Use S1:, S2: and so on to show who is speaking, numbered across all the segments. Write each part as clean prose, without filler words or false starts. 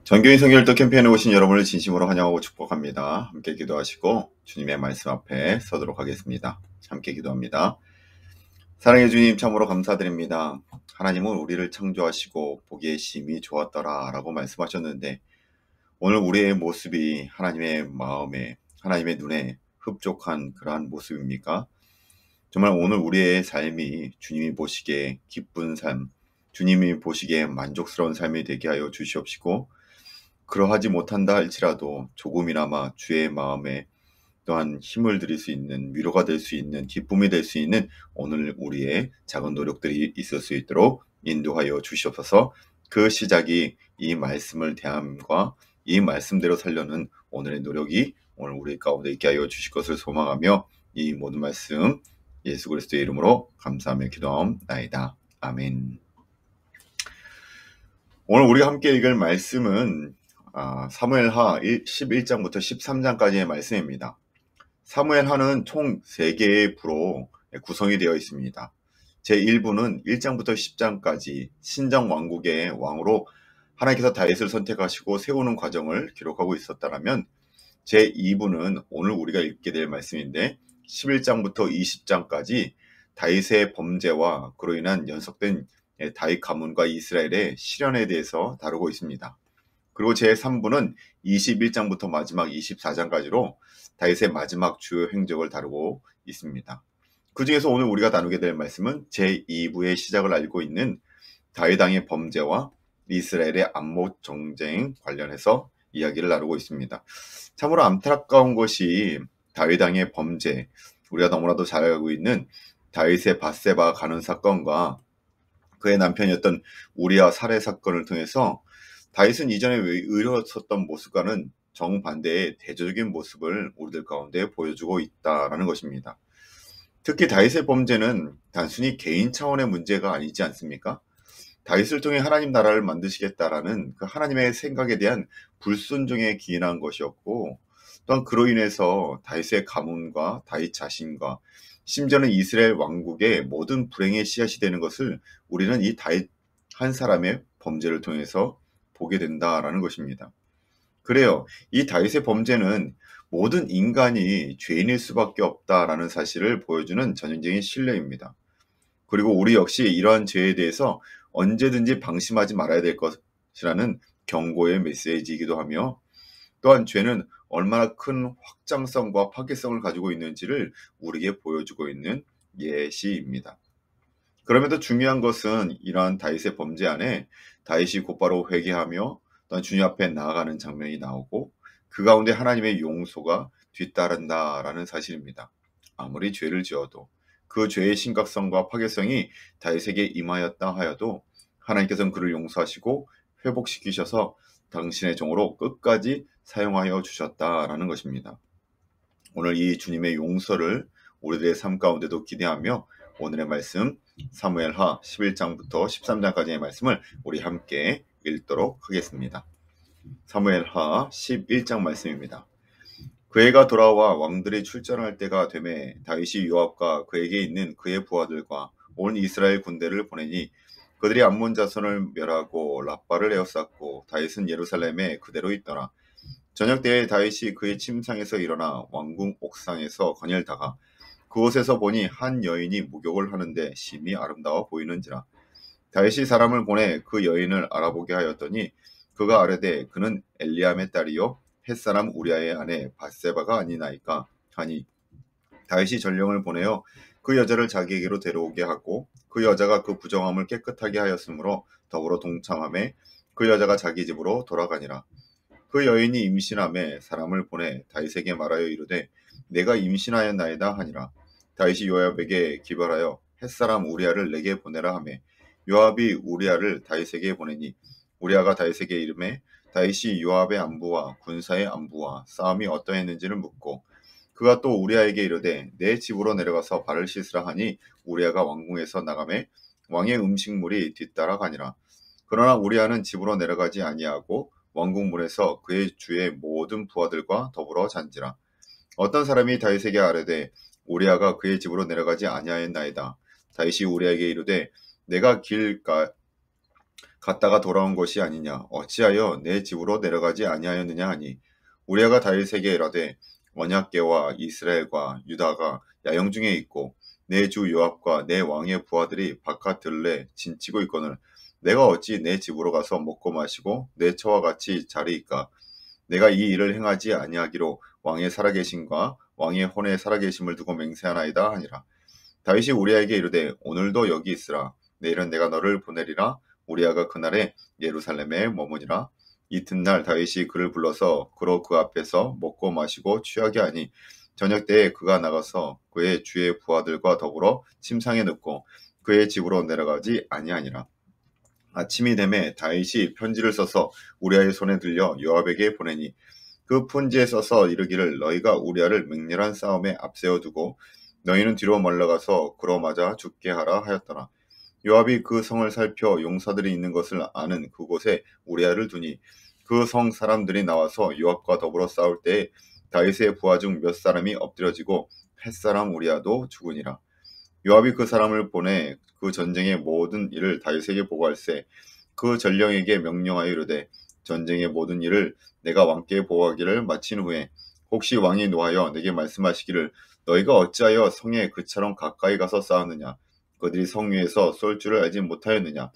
S1: 정교인 성결도 캠페인에 오신 여러분을 진심으로 환영하고 축복합니다. 함께 기도하시고 주님의 말씀 앞에 서도록 하겠습니다. 함께 기도합니다. 사랑해 주님, 참으로 감사드립니다. 하나님은 우리를 창조하시고 보기에 심히 좋았더라 라고 말씀하셨는데, 오늘 우리의 모습이 하나님의 마음에, 하나님의 눈에 흡족한 그러한 모습입니까? 정말 오늘 우리의 삶이 주님이 보시기에 기쁜 삶, 주님이 보시기에 만족스러운 삶이 되게 하여 주시옵시고, 그러하지 못한다 할지라도 조금이나마 주의 마음에 또한 힘을 드릴 수 있는, 위로가 될 수 있는, 기쁨이 될 수 있는 오늘 우리의 작은 노력들이 있을 수 있도록 인도하여 주시옵소서. 그 시작이 이 말씀을 대함과 이 말씀대로 살려는 오늘의 노력이 오늘 우리 가운데 있게 하여 주실 것을 소망하며, 이 모든 말씀 예수 그리스도의 이름으로 감사하며 기도하옵나이다. 아멘. 오늘 우리가 함께 읽을 말씀은 사무엘하 11장부터 13장까지의 말씀입니다. 사무엘하는 총 3개의 부로 구성이 되어 있습니다. 제1부는 1장부터 10장까지 신정왕국의 왕으로 하나님께서 다윗을 선택하시고 세우는 과정을 기록하고 있었다면, 제2부는 오늘 우리가 읽게 될 말씀인데 11장부터 20장까지 다윗의 범죄와 그로 인한 연속된 다윗 가문과 이스라엘의 시련에 대해서 다루고 있습니다. 그리고 제3부는 21장부터 마지막 24장까지로 다윗의 마지막 주요 행적을 다루고 있습니다. 그 중에서 오늘 우리가 나누게 될 말씀은 제2부의 시작을 알고 있는 다윗 왕의 범죄와 이스라엘의 안목 정쟁 관련해서 이야기를 나누고 있습니다. 참으로 안타까운 것이 다윗 왕의 범죄, 우리가 너무나도 잘 알고 있는 다윗의 밧세바 가는 사건과 그의 남편이었던 우리아 살해 사건을 통해서 다윗은 이전에 의로웠었던 모습과는 정반대의 대조적인 모습을 우리들 가운데 보여주고 있다는 것입니다. 특히 다윗의 범죄는 단순히 개인 차원의 문제가 아니지 않습니까? 다윗을 통해 하나님 나라를 만드시겠다라는 그 하나님의 생각에 대한 불순종에 기인한 것이었고, 또한 그로 인해서 다윗의 가문과 다윗 자신과 심지어는 이스라엘 왕국의 모든 불행의 씨앗이 되는 것을 우리는 이 다윗 한 사람의 범죄를 통해서 보게 된다라는 것입니다. 그래요, 이 다윗의 범죄는 모든 인간이 죄인일 수밖에 없다라는 사실을 보여주는 전형적인 신뢰입니다. 그리고 우리 역시 이러한 죄에 대해서 언제든지 방심하지 말아야 될 것이라는 경고의 메시지이기도 하며, 또한 죄는 얼마나 큰 확장성과 파괴성을 가지고 있는지를 우리에게 보여주고 있는 예시입니다. 그럼에도 중요한 것은 이러한 다윗의 범죄 안에 다윗이 곧바로 회개하며 또한 주님 앞에 나아가는 장면이 나오고, 그 가운데 하나님의 용서가 뒤따른다라는 사실입니다. 아무리 죄를 지어도 그 죄의 심각성과 파괴성이 다윗에게 임하였다 하여도 하나님께서는 그를 용서하시고 회복시키셔서 당신의 종으로 끝까지 사용하여 주셨다라는 것입니다. 오늘 이 주님의 용서를 우리들의 삶 가운데도 기대하며 오늘의 말씀 사무엘하 11장부터 13장까지의 말씀을 우리 함께 읽도록 하겠습니다. 사무엘하 11장 말씀입니다. 그 해가 돌아와 왕들이 출전할 때가 되매 다윗이 요압과 그에게 있는 그의 부하들과 온 이스라엘 군대를 보내니 그들이 암몬 자손을 멸하고 라빠를 에워쌌고 다윗은 예루살렘에 그대로 있더라. 저녁 때에 다윗이 그의 침상에서 일어나 왕궁 옥상에서 거닐다가 그곳에서 보니 한 여인이 목욕을 하는데 심히 아름다워 보이는지라. 다윗이 사람을 보내 그 여인을 알아보게 하였더니 그가 아뢰되 그는 엘리암의 딸이요 햇사람 우리아의 아내 밧세바가 아니나이까 하니, 다윗이 전령을 보내어 그 여자를 자기에게로 데려오게 하고 그 여자가 그 부정함을 깨끗하게 하였으므로 더불어 동참하매 그 여자가 자기 집으로 돌아가니라. 그 여인이 임신함에 사람을 보내 다윗에게 말하여 이르되 내가 임신하였나이다 하니라. 다윗이 요압에게 기발하여 햇사람 우리아를 내게 보내라 하매 요압이 우리아를 다윗에게 보내니, 우리아가 다윗에게 이르매 다윗이 요압의 안부와 군사의 안부와 싸움이 어떠했는지를 묻고, 그가 또 우리아에게 이르되 내 집으로 내려가서 발을 씻으라 하니 우리아가 왕궁에서 나가매 왕의 음식물이 뒤따라가니라. 그러나 우리아는 집으로 내려가지 아니하고 왕궁 문에서 그의 주의 모든 부하들과 더불어 잔지라. 어떤 사람이 다윗에게 아뢰되 우리아가 그의 집으로 내려가지 아니하였나이다. 다윗이 우리아에게 이르되 내가 길 갔다가 돌아온 것이 아니냐. 어찌하여 내 집으로 내려가지 아니하였느냐 하니 우리아가 다윗에게 이르되 언약궤와 이스라엘과 유다가 야영 중에 있고 내 주 요압과 내 왕의 부하들이 바깥 들레 진치고 있거늘 내가 어찌 내 집으로 가서 먹고 마시고 내 처와 같이 자리이까. 내가 이 일을 행하지 아니하기로 왕의 살아계심과 왕의 혼의 살아계심을 두고 맹세하나이다 하니라. 다윗이 우리아에게 이르되 오늘도 여기 있으라. 내일은 내가 너를 보내리라. 우리아가 그날에 예루살렘에 머무니라. 이튿날 다윗이 그를 불러서 그로 그 앞에서 먹고 마시고 취하게 하니 저녁 때에 그가 나가서 그의 주의 부하들과 더불어 침상에 눕고 그의 집으로 내려가지 아니하니라. 아침이 되매 다윗이 편지를 써서 우리아의 손에 들려 요압에게 보내니 그 편지에 써서 이르기를 너희가 우리아를 맹렬한 싸움에 앞세워 두고 너희는 뒤로 멀러가서 그로 맞아 죽게 하라 하였더라. 요압이 그 성을 살펴 용사들이 있는 것을 아는 그곳에 우리아를 두니 그 성 사람들이 나와서 요압과 더불어 싸울 때에 다윗의 부하 중 몇 사람이 엎드려지고 햇사람 우리아도 죽으니라. 요압이 그 사람을 보내 그 전쟁의 모든 일을 다윗에게 보고할세 그 전령에게 명령하여 이르되 전쟁의 모든 일을 내가 왕께 보고하기를 마친 후에 혹시 왕이 노하여 내게 말씀하시기를 너희가 어찌하여 성에 그처럼 가까이 가서 싸웠느냐 그들이 성 위에서 쏠 줄을 알지 못하였느냐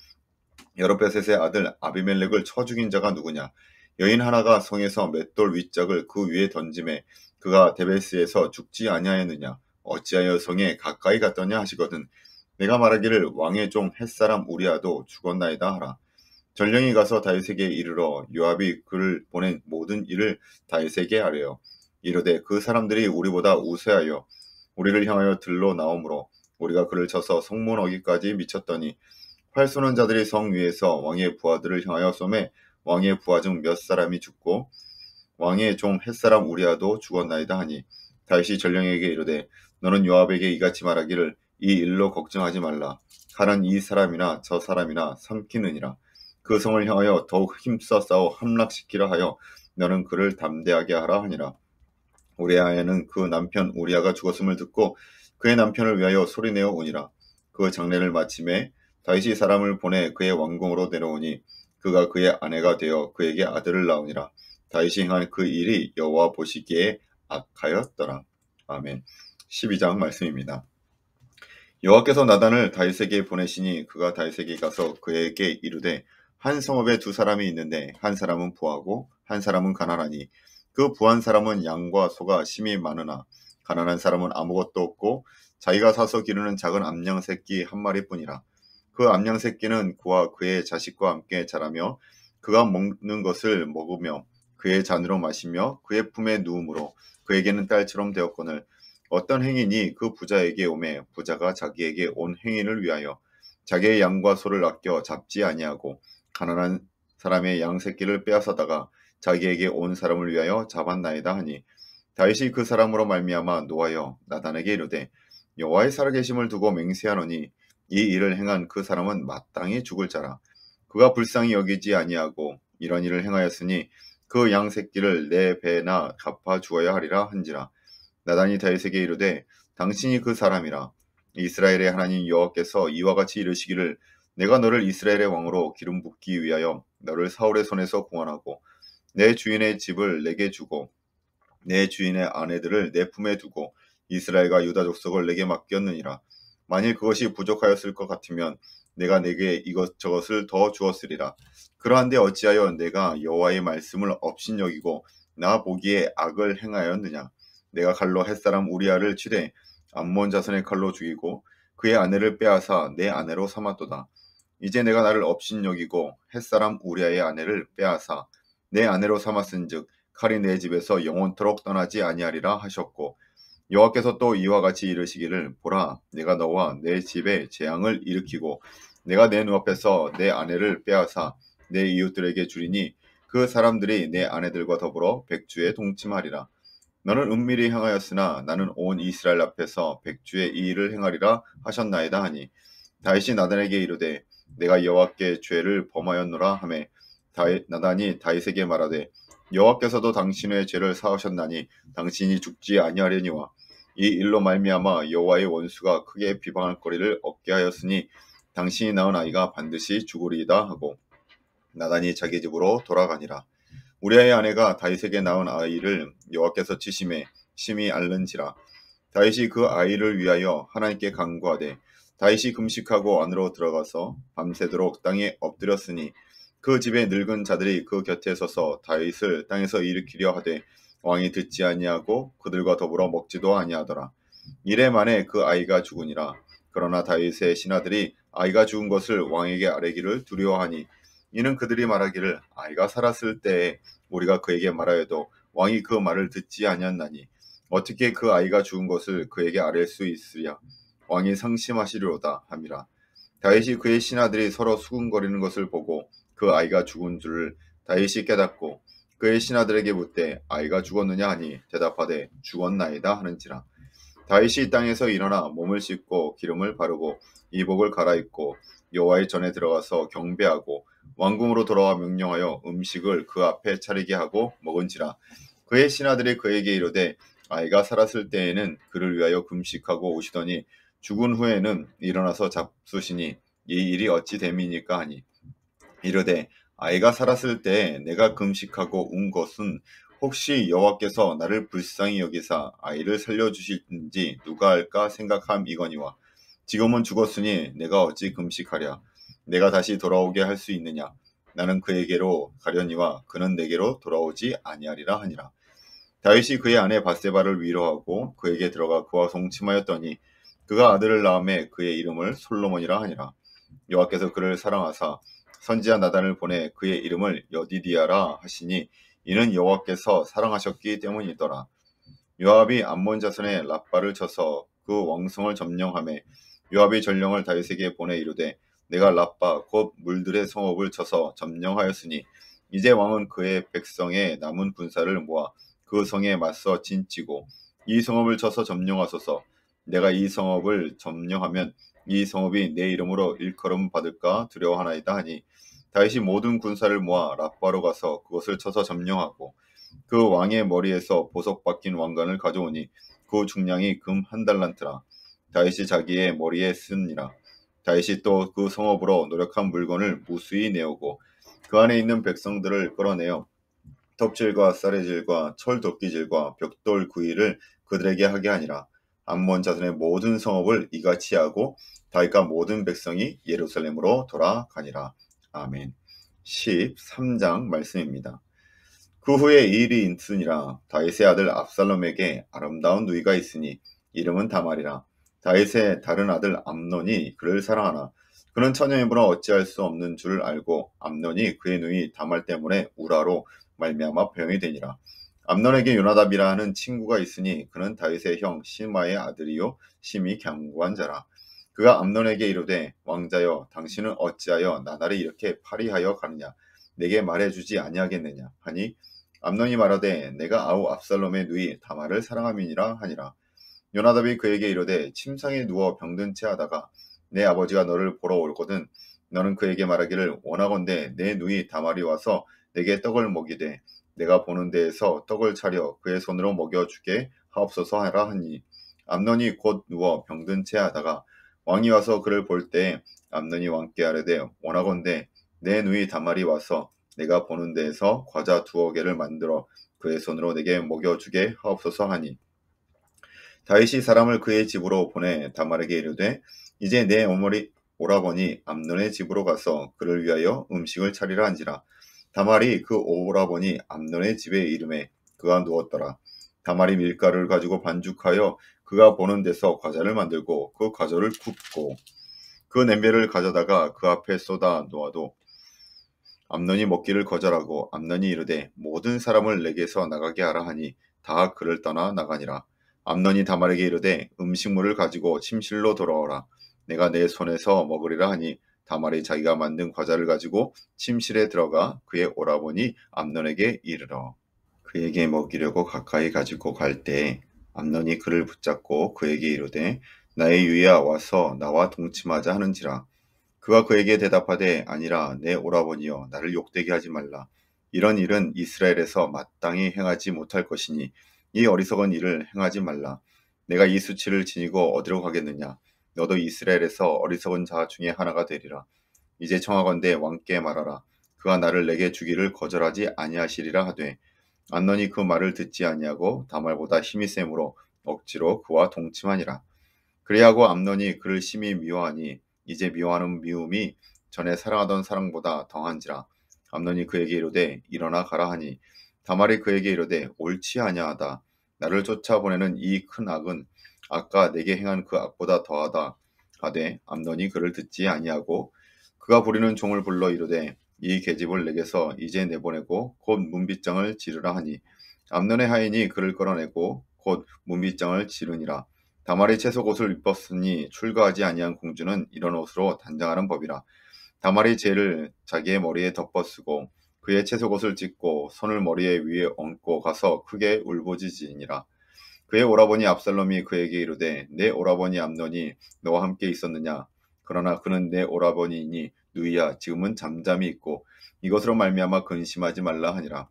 S1: 여룹베셋의 아들 아비멜렉을 쳐 죽인 자가 누구냐 여인 하나가 성에서 맷돌 윗짝을 그 위에 던짐에 그가 데베스에서 죽지 아니하였느냐 어찌하여 성에 가까이 갔더냐 하시거든 내가 말하기를 왕의 종 햇사람 우리아도 죽었나이다 하라. 전령이 가서 다윗에게 이르러 요압이 그를 보낸 모든 일을 다윗에게 아뢰어 이르되 그 사람들이 우리보다 우세하여 우리를 향하여 들러 나오므로 우리가 그를 쳐서 성문 어기까지 미쳤더니 활 쏘는 자들이 성 위에서 왕의 부하들을 향하여 쏘매 왕의 부하 중 몇 사람이 죽고 왕의 종 햇사람 우리아도 죽었나이다 하니 다윗이 전령에게 이르되 너는 요압에게 이같이 말하기를 이 일로 걱정하지 말라. 칼은 이 사람이나 저 사람이나 삼키느니라. 그 성을 향하여 더욱 힘써 싸워 함락시키라 하여 너는 그를 담대하게 하라 하니라. 우리아에는 그 남편 우리아가 죽었음을 듣고 그의 남편을 위하여 소리내어 오니라. 그 장례를 마침에 다윗이 사람을 보내 그의 왕궁으로 내려오니 그가 그의 아내가 되어 그에게 아들을 낳으니라. 다윗이 행한 그 일이 여호와 보시기에 악하였더라. 아멘. 12장 말씀입니다. 여호와께서 나단을 다윗에게 보내시니 그가 다윗에게 가서 그에게 이르되 한 성읍에 두 사람이 있는데 한 사람은 부하고 한 사람은 가난하니 그 부한 사람은 양과 소가 심히 많으나 가난한 사람은 아무것도 없고 자기가 사서 기르는 작은 암양 새끼 한 마리뿐이라. 그 암양 새끼는 그와 그의 자식과 함께 자라며 그가 먹는 것을 먹으며 그의 잔으로 마시며 그의 품에 누움으로 그에게는 딸처럼 되었거늘 어떤 행인이 그 부자에게 오매 부자가 자기에게 온 행인을 위하여 자기의 양과 소를 아껴 잡지 아니하고 가난한 사람의 양 새끼를 빼앗아다가 자기에게 온 사람을 위하여 잡았나이다 하니 다윗이 그 사람으로 말미암아 노하여 나단에게 이르되 여호와의 살아계심을 두고 맹세하노니 이 일을 행한 그 사람은 마땅히 죽을 자라. 그가 불쌍히 여기지 아니하고 이런 일을 행하였으니 그 양 새끼를 내 배나 갚아 주어야 하리라 한지라. 나단이 다윗에게 이르되 당신이 그 사람이라. 이스라엘의 하나님 여호와께서 이와 같이 이르시기를 내가 너를 이스라엘의 왕으로 기름 붓기 위하여 너를 사울의 손에서 구원하고 내 주인의 집을 내게 주고 내 주인의 아내들을 내 품에 두고 이스라엘과 유다 족속을 내게 맡겼느니라. 만일 그것이 부족하였을 것 같으면 내가 내게 이것저것을 더 주었으리라. 그러한데 어찌하여 내가 여호와의 말씀을 업신여기고 나 보기에 악을 행하였느냐. 내가 칼로 햇사람 우리아를 치되 암몬 자손의 칼로 죽이고 그의 아내를 빼앗아 내 아내로 삼았도다. 이제 내가 나를 업신여기고 햇사람 우리아의 아내를 빼앗아 내 아내로 삼았은즉 칼이 내 집에서 영원토록 떠나지 아니하리라 하셨고 여호와께서 또 이와 같이 이르시기를 보라 내가 너와 내 집에 재앙을 일으키고 내가 내 눈앞에서 내 아내를 빼앗아 내 이웃들에게 주리니 그 사람들이 내 아내들과 더불어 백주에 동침하리라. 너는 은밀히 행하였으나 나는 온 이스라엘 앞에서 백주의 이 일을 행하리라 하셨나이다 하니 다윗이 나단에게 이르되 내가 여호와께 죄를 범하였노라 하매 나단이 다윗에게 말하되 여호와께서도 당신의 죄를 사하셨나니 당신이 죽지 아니하려니와 이 일로 말미암아 여호와의 원수가 크게 비방할 거리를 얻게 하였으니 당신이 낳은 아이가 반드시 죽으리이다 하고 나단이 자기 집으로 돌아가니라. 우리아의 아내가 다윗에게 낳은 아이를 여호와께서 치심에 심히 앓는지라. 다윗이 그 아이를 위하여 하나님께 간구하되 다윗이 금식하고 안으로 들어가서 밤새도록 땅에 엎드렸으니 그 집의 늙은 자들이 그 곁에 서서 다윗을 땅에서 일으키려 하되 왕이 듣지 아니하고 그들과 더불어 먹지도 아니하더라. 이래 만에 그 아이가 죽으니라. 그러나 다윗의 신하들이 아이가 죽은 것을 왕에게 아뢰기를 두려워하니 이는 그들이 말하기를 아이가 살았을 때에 우리가 그에게 말하여도 왕이 그 말을 듣지 아니하나니 어떻게 그 아이가 죽은 것을 그에게 아뢰 수 있으랴. 왕이 상심하시리로다 함이라. 다윗이 그의 신하들이 서로 수군거리는 것을 보고 그 아이가 죽은 줄을 다윗이 깨닫고 그의 신하들에게 묻되 아이가 죽었느냐 하니 대답하되 죽었나이다 하는지라. 다윗이 땅에서 일어나 몸을 씻고 기름을 바르고 이복을 갈아입고 여호와의 전에 들어가서 경배하고 왕궁으로 돌아와 명령하여 음식을 그 앞에 차리게 하고 먹은지라. 그의 신하들이 그에게 이르되 아이가 살았을 때에는 그를 위하여 금식하고 오시더니 죽은 후에는 일어나서 잡수시니 이 일이 어찌 됨이니까 하니 이르되 아이가 살았을 때에 내가 금식하고 운 것은 혹시 여호와께서 나를 불쌍히 여기사 아이를 살려주실지 누가 알까 생각함이거니와 지금은 죽었으니 내가 어찌 금식하랴. 내가 다시 돌아오게 할 수 있느냐. 나는 그에게로 가려니와 그는 내게로 돌아오지 아니하리라 하니라. 다윗이 그의 아내 바세바를 위로하고 그에게 들어가 그와 동침하였더니 그가 아들을 낳음에 그의 이름을 솔로몬이라 하니라. 여호와께서 그를 사랑하사 선지자 나단을 보내 그의 이름을 여디디아라 하시니 이는 여호와께서 사랑하셨기 때문이더라. 요압이 암몬 자손의 랍바를 쳐서 그 왕성을 점령하매 요압이 전령을 다윗에게 보내 이르되 내가 랍바 곧 물들의 성읍을 쳐서 점령하였으니 이제 왕은 그의 백성의 남은 군사를 모아 그 성에 맞서 진치고 이 성읍을 쳐서 점령하소서. 내가 이 성읍을 점령하면 이 성읍이 내 이름으로 일컬음 받을까 두려워하나이다 하니 다윗이 모든 군사를 모아 랍바로 가서 그것을 쳐서 점령하고 그 왕의 머리에서 보석 박힌 왕관을 가져오니 그 중량이 금 1달란트라. 다윗이 자기의 머리에 쓰니라. 다윗이 또 그 성읍으로 노력한 물건을 무수히 내오고 그 안에 있는 백성들을 끌어내어 톱질과 쌀의질과 철도끼질과 벽돌 구이를 그들에게 하게 하니라. 암몬 자손의 모든 성읍을 이같이 하고 다윗과 모든 백성이 예루살렘으로 돌아가니라. 아멘. 13장 말씀입니다. 그 후에 이 일이 있으니라. 다윗의 아들 압살롬에게 아름다운 누이가 있으니 이름은 다말이라. 다윗의 다른 아들 암논이 그를 사랑하나 그는 처녀이므로 어찌할 수 없는 줄을 알고 암논이 그의 누이 다말 때문에 우라로 말미암아 병이 되니라. 암논에게 요나답이라 하는 친구가 있으니 그는 다윗의 형 시마의 아들이요 심히 견고한 자라. 그가 암논에게 이르되 왕자여 당신은 어찌하여 나날이 이렇게 파리하여 가느냐. 내게 말해주지 아니하겠느냐 하니 암논이 말하되 내가 아우 압살롬의 누이 다말을 사랑함이니라 하니라. 요나답이 그에게 이르되 침상에 누워 병든 채 하다가 내 아버지가 너를 보러 올거든 너는 그에게 말하기를 원하건대 내 누이 다말이 와서 내게 떡을 먹이되 내가 보는 데에서 떡을 차려 그의 손으로 먹여주게 하옵소서 하라 하니 암논이 곧 누워 병든 채 하다가 왕이 와서 그를 볼 때에 암논이 왕께 아뢰되 원하건대 내 누이 다말이 와서 내가 보는 데에서 과자 2개를 만들어 그의 손으로 내게 먹여주게 하옵소서 하니 다윗이 사람을 그의 집으로 보내 다말에게 이르되 이제 내 어머니 오라버니 암논의 집으로 가서 그를 위하여 음식을 차리라 한지라. 다말이 그 오라버니 암논의 집에 이름에 그가 누웠더라. 다말이 밀가루를 가지고 반죽하여 그가 보는 데서 과자를 만들고 그 과자를 굽고 그 냄비를 가져다가 그 앞에 쏟아 놓아도 암논이 먹기를 거절하고 암논이 이르되 모든 사람을 내게서 나가게 하라 하니 다 그를 떠나 나가니라. 암논이 다말에게 이르되 음식물을 가지고 침실로 돌아오라. 내가 내 손에서 먹으리라 하니 다말이 자기가 만든 과자를 가지고 침실에 들어가 그의 오라버니 암논에게 이르러 그에게 먹이려고 가까이 가지고 갈 때에 암논이 그를 붙잡고 그에게 이르되 나의 유이야 와서 나와 동침하자 하는지라. 그가 그에게 대답하되 아니라 내 오라버니여 나를 욕되게 하지 말라. 이런 일은 이스라엘에서 마땅히 행하지 못할 것이니 이 어리석은 일을 행하지 말라. 내가 이 수치를 지니고 어디로 가겠느냐. 너도 이스라엘에서 어리석은 자 중에 하나가 되리라. 이제 청하건대 왕께 말하라. 그 그가 나를 내게 주기를 거절하지 아니하시리라 하되 암논이 그 말을 듣지 아니하고 다말보다 힘이 세므로 억지로 그와 동침하니라. 그리하고 암논이 그를 심히 미워하니 이제 미워하는 미움이 전에 사랑하던 사랑보다 더한지라. 암논이 그에게 이르되 일어나 가라 하니 다말이 그에게 이르되 옳지 아니하다. 나를 쫓아보내는 이 큰 악은 아까 내게 행한 그 악보다 더하다 하되 암논이 그를 듣지 아니하고 그가 부리는 종을 불러 이르되 이 계집을 내게서 이제 내보내고 곧 문빗장을 지르라 하니 암논의 하인이 그를 끌어내고 곧 문빗장을 지르니라. 다말이 채속 옷을 입었으니 출가하지 아니한 공주는 이런 옷으로 단장하는 법이라. 다말이 재를 자기의 머리에 덮어쓰고 그의 채속 옷을 찢고 손을 머리에 위에 얹고 가서 크게 울부짖으니라. 그의 오라버니 압살롬이 그에게 이르되 내 오라버니 암논이 너와 함께 있었느냐? 그러나 그는 내 오라버니이니 누이야 지금은 잠잠히 있고 이것으로 말미암아 근심하지 말라 하니라.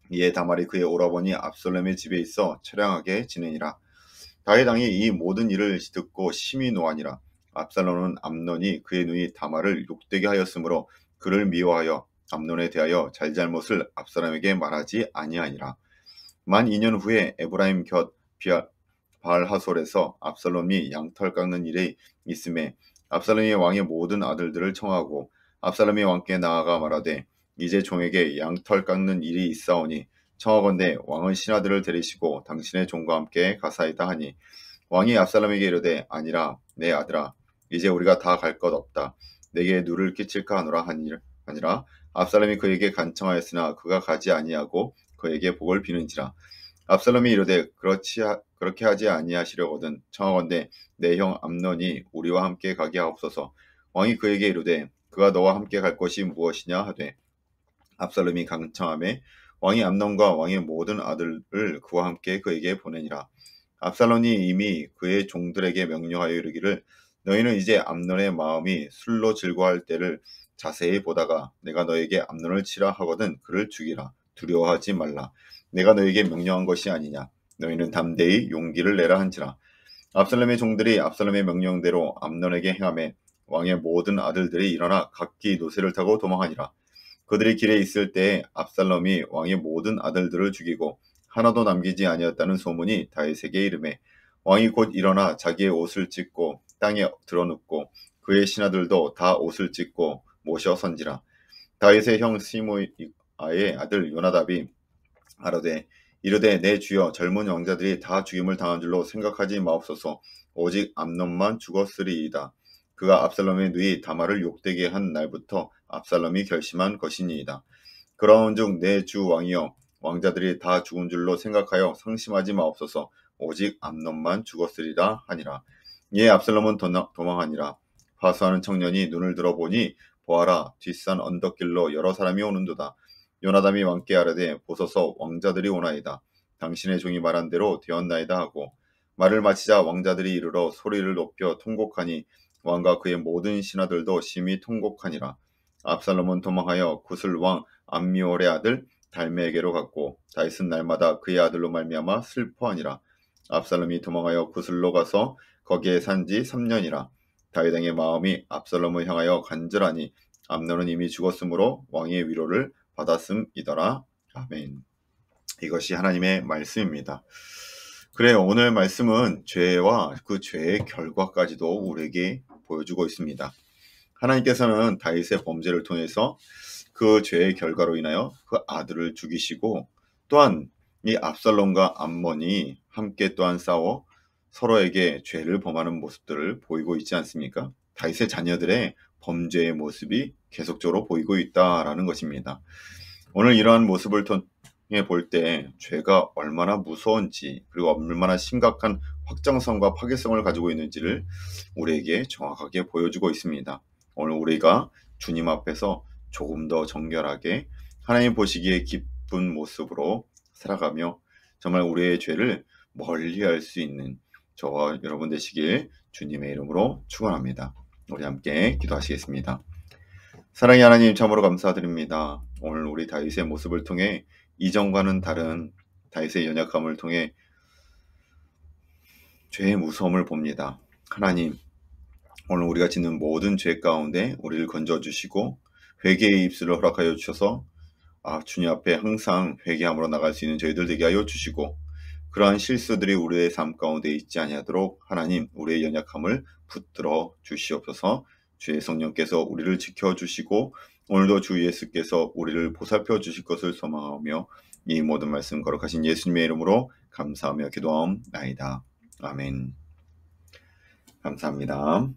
S1: 이에 다말이 그의 오라버니 압살롬의 집에 있어 처량하게 지내니라. 다윗 왕이 이 모든 일을 듣고 심히 노하니라. 압살롬은 암논이 그의 누이 다말을 욕되게 하였으므로 그를 미워하여 암논에 대하여 잘잘못을 압살롬에게 말하지 아니하니라. 만 2년 후에 에브라임 곁 바알하솔에서 압살롬이 양털 깎는 일이 있음에 압살롬이 왕의 모든 아들들을 청하고 압살롬이 왕께 나아가 말하되 이제 종에게 양털 깎는 일이 있사오니 청하건대 왕은 신하들을 데리시고 당신의 종과 함께 가사이다 하니 왕이 압살롬에게 이르되 아니라 내 아들아 이제 우리가 다 갈 것 없다. 내게 누를 끼칠까 하노라 하니라. 압살롬이 그에게 간청하였으나 그가 가지 아니하고 그에게 복을 비는지라. 압살롬이 이르되 그렇게 하지 아니하시려거든 청하건대 내 형 암논이 우리와 함께 가게 하옵소서. 왕이 그에게 이르되 그가 너와 함께 갈 곳이 무엇이냐 하되 압살롬이 간청하매 왕이 암논과 왕의 모든 아들을 그와 함께 그에게 보내니라. 압살롬이 이미 그의 종들에게 명령하여 이르기를 너희는 이제 암논의 마음이 술로 즐거워할 때를 자세히 보다가 내가 너에게 암논을 치라 하거든 그를 죽이라. 두려워하지 말라. 내가 너에게 명령한 것이 아니냐. 너희는 담대히 용기를 내라 한지라. 압살롬의 종들이 압살롬의 명령대로 암논에게 행하매 왕의 모든 아들들이 일어나 각기 노새를 타고 도망하니라. 그들이 길에 있을 때에 압살롬이 왕의 모든 아들들을 죽이고 하나도 남기지 아니었다는 소문이 다윗에게 이르매 왕이 곧 일어나 자기의 옷을 찢고 땅에 드러눕고 그의 신하들도 다 옷을 찢고 모셔 선지라. 다윗의 형 시므아의 아들 요나답이 아뢰되 이르되 내 주여 젊은 왕자들이 다 죽임을 당한 줄로 생각하지 마옵소서. 오직 암논만 죽었으리이다. 그가 압살롬의 누이 다말을 욕되게 한 날부터 압살롬이 결심한 것이니이다. 그러온즉 내 주 왕이여 왕자들이 다 죽은 줄로 생각하여 상심하지 마옵소서. 오직 암논만 죽었으리라 하니라. 이에 압살롬은 도망하니라. 파수하는 청년이 눈을 들어보니 보아라 뒷산 언덕길로 여러 사람이 오는도다. 요나답이 왕께 아뢰되 보소서 왕자들이 오나이다. 당신의 종이 말한 대로 되었나이다 하고 말을 마치자 왕자들이 이르러 소리를 높여 통곡하니 왕과 그의 모든 신하들도 심히 통곡하니라. 압살롬은 도망하여 구슬 왕 암미올의 아들 달메에게로 갔고 다윗은 날마다 그의 아들로 말미암아 슬퍼하니라. 압살롬이 도망하여 구슬로 가서 거기에 산지 3년이라. 다윗 왕의 마음이 압살롬을 향하여 간절하니 암논은 이미 죽었으므로 왕의 위로를 받았음이더라. 아멘. 이것이 하나님의 말씀입니다. 그래요. 오늘 말씀은 죄와 그 죄의 결과까지도 우리에게 보여주고 있습니다. 하나님께서는 다윗의 범죄를 통해서 그 죄의 결과로 인하여 그 아들을 죽이시고 또한 이 압살롬과 암논이 함께 또한 싸워 서로에게 죄를 범하는 모습들을 보이고 있지 않습니까? 다윗의 자녀들의 범죄의 모습이 계속적으로 보이고 있다라는 것입니다. 오늘 이러한 모습을 통해 볼 때 죄가 얼마나 무서운지 그리고 얼마나 심각한 확장성과 파괴성을 가지고 있는지를 우리에게 정확하게 보여주고 있습니다. 오늘 우리가 주님 앞에서 조금 더 정결하게 하나님 보시기에 기쁜 모습으로 살아가며 정말 우리의 죄를 멀리할 수 있는 저와 여러분 되시길 주님의 이름으로 축원합니다. 우리 함께 기도하시겠습니다. 사랑의 하나님 참으로 감사드립니다. 오늘 우리 다윗의 모습을 통해 이전과는 다른 다윗의 연약함을 통해 죄의 무서움을 봅니다. 하나님 오늘 우리가 짓는 모든 죄 가운데 우리를 건져주시고 회개의 입술을 허락하여 주셔서 주님 앞에 항상 회개함으로 나갈 수 있는 저희들 되게 하여 주시고, 그러한 실수들이 우리의 삶 가운데 있지 아니하도록 하나님 우리의 연약함을 붙들어 주시옵소서. 주의 성령께서 우리를 지켜주시고 오늘도 주 예수께서 우리를 보살펴 주실 것을 소망하며 이 모든 말씀 거룩하신 예수님의 이름으로 감사하며 기도하옵나이다. 아멘. 감사합니다.